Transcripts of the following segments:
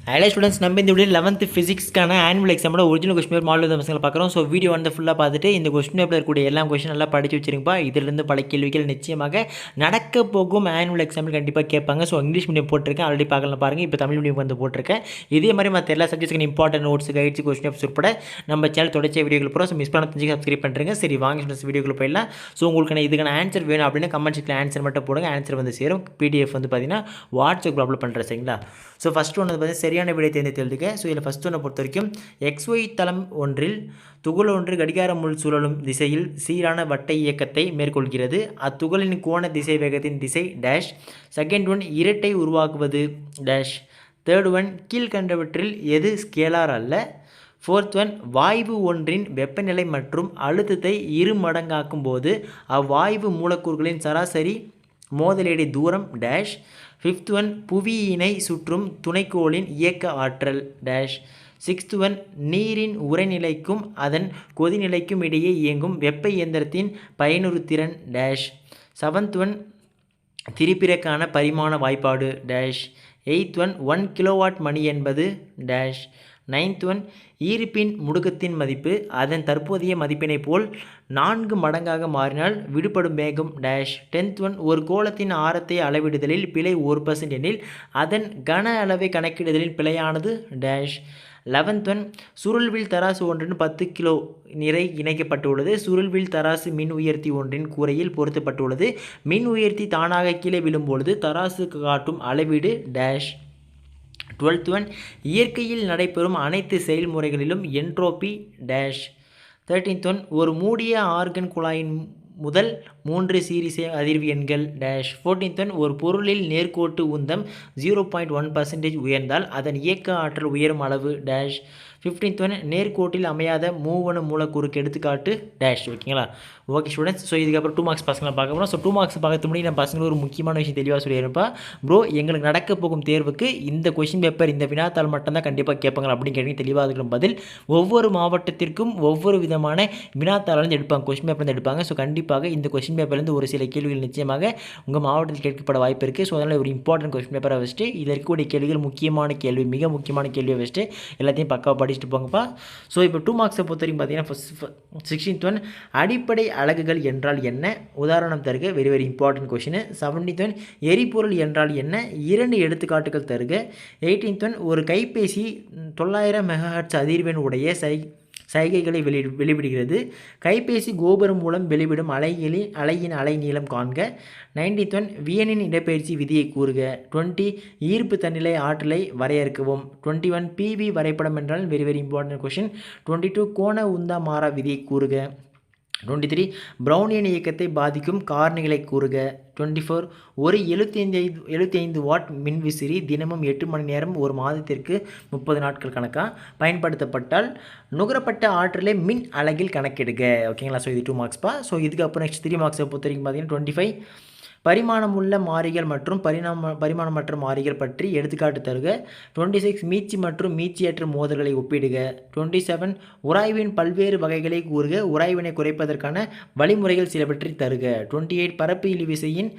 Hello students, நம்ம இந்த video 11th ஃபிசிக்ஸ்க்கான ஆனுவல் எக்ஸாமோட ஒரிஜினல் கொஸ்டின் பேப்பர் மாடல் பசங்களை பார்க்குறோம். ஸோ வீடியோ வந்து ஃபுல்லாக பார்த்துட்டு இந்த கொஸ்டின் பேப்பர் இருக்கக்கூடிய எல்லா கொஸ்டின் நல்லா படித்து வச்சிருப்பா. இதிலிருந்து பல கேள்விகள் நிச்சயமாக நடக்க போகும் ஆனுவல் எக்ஸாமில் கண்டிப்பாக கேட்பாங்க. ஸோ இங்கிலீஷ் மீடியம் போட்டிருக்கேன், ஆல்ரெடி பார்க்கலாம் பாருங்கள். இப்போ தமிழ் மீடியம் வந்து போட்டிருக்கேன். இதே மாதிரி மற்ற எல்லா சப்ஜெக்ட்ஸ்க்கு important notes, guides, question papers உட்பட நம்ம சேனல் தொடர்ச்சியாக வீடியோக்கள் போகிறோம். ஸோ மிஸ் பண்ண தெரிஞ்சு சப்ஸ்கிரைப் பண்ணுறேங்க. சரி வாங்க ஸ்டூடெண்ட்ஸ் வீடியோக்குள்ள போயிடலாம். ஸோ உங்களுக்கு இதுக்கான ஆன்சர் வேணும் அப்படின்னா கமெண்ட் செக்ஷனில் ஆன்சர் மட்டும் போடுங்க. ஆன்சர் வந்து சேரும். பிடிஎஃப் வந்து பார்த்தீங்கன்னா வாட்ஸ்அப் அப்லோட் பண்ணுறேன். சரிங்களா? ஸோ ஃபஸ்ட்டு ஒன்று பார்த்தீங்கன்னா சரியான விடை தேர்ந்தெடுக்க. ஸோ இதில் ஃபஸ்ட்டு ஒன்றை பொறுத்த வரைக்கும் XY தளம் ஒன்றில் துகள் ஒன்று கடிகார முள் சுழலும் திசையில் சீரான வட்ட இயக்கத்தை மேற்கொள்கிறது. அத்துகளின் கோண திசை வேகத்தின் திசை டேஷ். செகண்ட் ஒன் இரட்டை உருவாக்குவது டேஷ். தேர்ட் ஒன் கீழ்கண்டவற்றில் எது ஸ்கேலார் அல்ல. ஃபோர்த் ஒன் வாயு ஒன்றின் வெப்பநிலை மற்றும் அழுத்தத்தை இரு மடங்காக்கும் போது அவ்வாயு மூலக்கூறுகளின் சராசரி மோதலேடி தூரம் டேஷ். ஃபிஃப்த் ஒன் புவியினை சுற்றும் துணைக்கோளின் இயக்க ஆற்றல் டேஷ். சிக்ஸ்த் ஒன் நீரின் உறைநிலைக்கும் அதன் கொதிநிலைக்கும் இடையே இயங்கும் வெப்ப இயந்திரத்தின் பயனுறுத்திறன் டேஷ். செவன்த் ஒன் திரிபிறக்கான பரிமாண வாய்ப்பாடு டேஷ். எய்த் ஒன் 1 கிலோவாட் மணி என்பது டேஷ். நைன்த் ஒன் ஈர்ப்பின் முடுக்கத்தின் மதிப்பு அதன் தற்போதைய மதிப்பினை போல் 4 மடங்காக மாறினால் விடுபடும் வேகம் டேஷ். 10th ஒன் ஒரு கோளத்தின் ஆரத்தை அளவிடுதலில் பிழை 1% எனில் அதன் கன அளவை கணக்கிடுதலில் பிழையானது டேஷ். 11th ஒன் சுருள்வில் தராசு ஒன்றின் 10 கிலோ நிறை இணைக்கப்பட்டுள்ளது. சுருள்வில் தராசு மின் உயர்த்தி ஒன்றின் கூரையில் பொருத்தப்பட்டுள்ளது. மின் உயர்த்தி தானாக கீழே விழும்பொழுது தராசு காட்டும் அளவீடு டேஷ். 12th ஒன் இயற்கையில் நடைபெறும் அனைத்து செயல்முறைகளிலும் என்ட்ரோபி டேஷ். 13th ஒன் ஒரு மூடிய ஆர்கன் குழாயின் முதல் 3 சீரிஸ் அதிர்வு எண்கள் டேஷ். 14th ஒன் ஒரு பொருளில் நேர்கோட்டு உந்தம் 0.1% உயர்ந்தால் அதன் இயக்க ஆற்றல் உயரும் அளவு டேஷ். 15th ஒன் நேர்கோட்டில் அமையாத மூவணு மூலக்கூறுக்கு எடுத்துக்காட்டு டேஷ். ஓகேங்களா? ஓகே ஸ்டூடெண்ட்ஸ், ஸோ இதுக்கப்புறம் 2 மார்க்ஸ் பசங்களை பார்க்க போகிறோம். ஸோ 2 மார்க்ஸ் பார்க்கறது முன்னாடி நான் பசங்களுக்கு ஒரு முக்கியமான விஷயம் தெளிவாக சொல்லியிருப்பா. ப்ரோ, எங்களுக்கு நடக்க போகும் தேர்வுக்கு இந்த கொஷின் பேப்பர் இந்த வினாத்தாள் மட்டும்தான் கண்டிப்பாக கேட்பாங்க அப்படின்னு கேட்டீங்க. தெளிவாக இருக்கிற பதில் ஒவ்வொரு மாவட்டத்திற்கும் ஒவ்வொரு விதமான வினாத்தாள்லேருந்து எடுப்பாங்க, கொஷின் பேப்பர்லேருந்து எடுப்பாங்க. ஸோ கண்டிப்பாக இந்த கொஷின் பேப்பர்லேருந்து ஒரு சில கேள்விகள் நிச்சயமாக உங்கள் மாவட்டத்தில் கேட்கப்பட வாய்ப்பு இருக்குது. ஸோ அதனால் ஒரு இம்பார்ட்டன்ட் கொஷின் பேப்பரை வச்சுட்டு இதில் இருக்கக்கூடிய கேள்விகள் முக்கியமான கேள்வி, மிக முக்கியமான கேள்வியை வச்சுட்டு எல்லாத்தையும் பக்காவாக படிச்சுட்டு போங்கப்பா. ஸோ இப்போ 2 மார்க்ஸை பொறுத்த வரைக்கும் பார்த்தீங்கன்னா 16th ஒன் அடிப்படை அலகுகள் என்றால் என்ன, உதாரணம் தருக. Very very important question. 17th one எரிபொருள் என்றால் என்ன, 2 எடுத்துக்காட்டுகள் தருக. 18th ஒன் ஒரு கைபேசி 900 மெகாஹெர்ட்ஸ் அதிர்வெண் உடைய சைகைகளை வெளிவிடுகிறது. கைபேசி கோபுரம் மூலம் வெளிவிடும் அலையின் அலைநீளம் காண்க. 19th ஒன் வியனின் இடப்பெயர்ச்சி விதியை கூறுக. 20 ஈர்ப்பு தன்னிலை ஆற்றலை வரையறுக்கவும். 21 PV வரைபடம் என்றால் வெரி வெரி இம்பார்ட்டன்ட் கொஷின். 22 கோண உந்தா மாறா விதியை கூறுக. 23 ப்ரௌனியன் இயக்கத்தை பாதிக்கும் காரணிகளை கூறுக. 24 ஒரு 75 வாட் மின்விசிறி தினமும் 8 மணி நேரம் ஒரு மாதத்திற்கு 30 நாட்கள் கணக்காக பயன்படுத்தப்பட்டால் நுகரப்பட்ட ஆற்றலை மின் அலகில் கணக்கெடுக. ஓகேங்களா? ஸோ இது 2 மார்க்ஸ்ப்பா. ஸோ இதுக்கப்புறம் நெக்ஸ்ட் 3 மார்க்ஸை பொறுத்த வரைக்கும் பார்த்தீங்கன்னா 25 பரிமாணமுள்ள மாறிகள் மற்றும் பரிமாணமற்ற மாறிகள் பற்றி எடுத்துக்காட்டு தருக. 26 மீட்சி மற்றும் மீட்சியற்ற மோதல்களை ஒப்பிடுக. 27 உராய்வின் பல்வேறு வகைகளை கூறுக. உராய்வினை குறைப்பதற்கான வழிமுறைகள் சிலவற்றை தருக. 28 பரப்பு இழுவிசையின்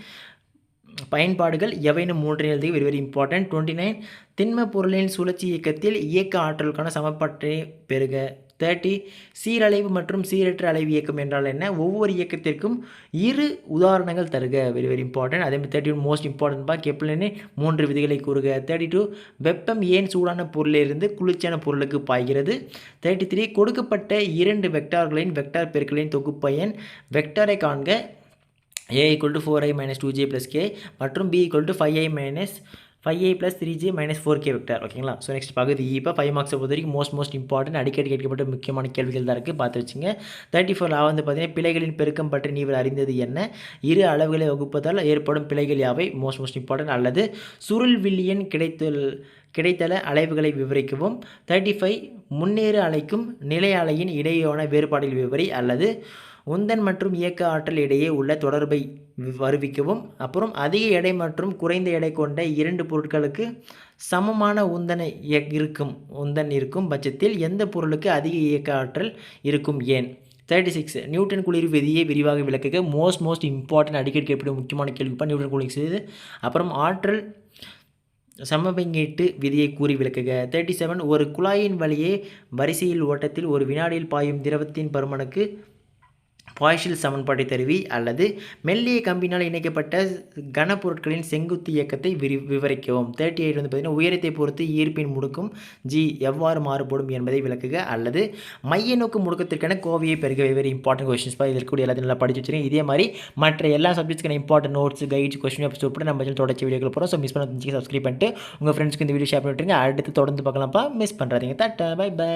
பயன்பாடுகள் எவைனும் 3 எழுதி வெரி வெரி இம்பார்ட்டன்ட். 29 திண்ம பொருளின் சுழற்சி இயக்கத்தில் இயக்க ஆற்றலுக்கான சமன்பாட்டை பெறுக. 30 சீரலைவு மற்றும் சீரற்ற அலைவு இயக்கம் என்றால் என்ன, ஒவ்வொரு இயக்கத்திற்கும் 2 உதாரணங்கள் தருக. Very very important. அதே மாதிரி 31 மோஸ்ட் இம்பார்ட்டன்ட் கெப்லரின் 3 விதிகளை கூறுக. 32 வெப்பம் ஏன் சூடான பொருளிலிருந்து குளிர்ச்சியான பொருளுக்கு பாய்கிறது. 33 கொடுக்கப்பட்ட 2 வெக்டார்களின் வெக்டார் பெருக்களின் தொகுப்பயன் வெக்டாரை காண்க. A = 4i - 2j + k மற்றும் B = 5i + 3j - 4k vector. ஓகேங்களா? ஸோ நெக்ஸ்ட் பகுதி இப்போ 5 மார்க்ஸை பொறுத்த வரைக்கும் மோஸ்ட் இம்பார்ட்டன்ட் அடிக்கடி கேட்கப்பட்ட முக்கியமான கேள்விகள் தான் இருக்குது, பார்த்து வச்சுங்க. 34 வந்து பார்த்தீங்கன்னா பிழைகளின் பெருக்கம் பற்றி நீங்கள் அறிந்தது என்ன, இரு அளவுகளை வகுப்பதால் ஏற்படும் பிழைகள் யாவை, மோஸ்ட் இம்பார்ட்டன்ட். அல்லது சுருள் வில்லியன் கிடைத்தல அலைவுகளை விவரிக்கவும். 35 முன்னேறு அலைக்கும் நிலை அலையின் இடையேயான வேறுபாடுகள் விவரி. அல்லது உந்தன் மற்றும் இயக்க ஆற்றல் இடையே உள்ள தொடர்பை வருவிக்கவும். அப்புறம் அதிக எடை மற்றும் குறைந்த எடை கொண்ட 2 பொருட்களுக்கு சமமான உந்தன் இருக்கும் பட்சத்தில் எந்த பொருளுக்கு அதிக இயக்க ஆற்றல் இருக்கும், ஏன். 36 நியூட்டன் குளிர் விதியை விரிவாக விளக்குக. மோஸ்ட் இம்பார்ட்டன்ட் அடிக்கடி கேட்கப்படும் முக்கியமான கேள்விப்பா நியூட்டன் குளிர் செய்து. அப்புறம் ஆற்றல் சமபங்கீட்டு விதியை கூறி விளக்குக. 37 ஒரு குழாயின் வழியே வரிசையில் ஓட்டத்தில் ஒரு வினாடியில் பாயும் திரவத்தின் பருமனுக்கு பாய்ஷில் சமன்பாட்டை தருவி. அல்லது மெல்லிய கம்பினால் இணைக்கப்பட்ட கனப்பொருட்களின் செங்குத்து இயக்கத்தை விவரிக்கவும். 38 வந்து பார்த்திங்கன்னா உயரத்தை பொறுத்து ஈர்ப்பின் முடுக்கும் ஜி எவ்வாறு மாறுபடும் என்பதை விளக்குக. அல்லது மைய நோக்கு முடுக்கத்திற்கான கோவையை பெருக. வெரி இம்பார்ட்டன்ட் கொஸ்டின்ஸ் இதற்கு இருக்கக்கூடிய எல்லாத்தையும் நல்லா படிச்சு வச்சுருக்கேன். இதே மாதிரி மற்ற எல்லா சப்ஜெக்ட்ஸ்க்கான important notes, guides, question papers உட்பட நம்ம சேனல் தொடர்ச்சி வீடியோக்கள் போகிறோம். ஸோ மிஸ் பண்ண சப்ஸ்கிரைப் பண்ணிட்டு உங்கள் ஃப்ரெண்ட்ஸ்க்கு இந்த வீடியோ ஷேர் பண்ணிட்டுருங்க. அடுத்து தொடர்ந்து பார்க்கலாம்ப்பா. மிஸ் பண்ணுறாதீங்க. Tata, bye by.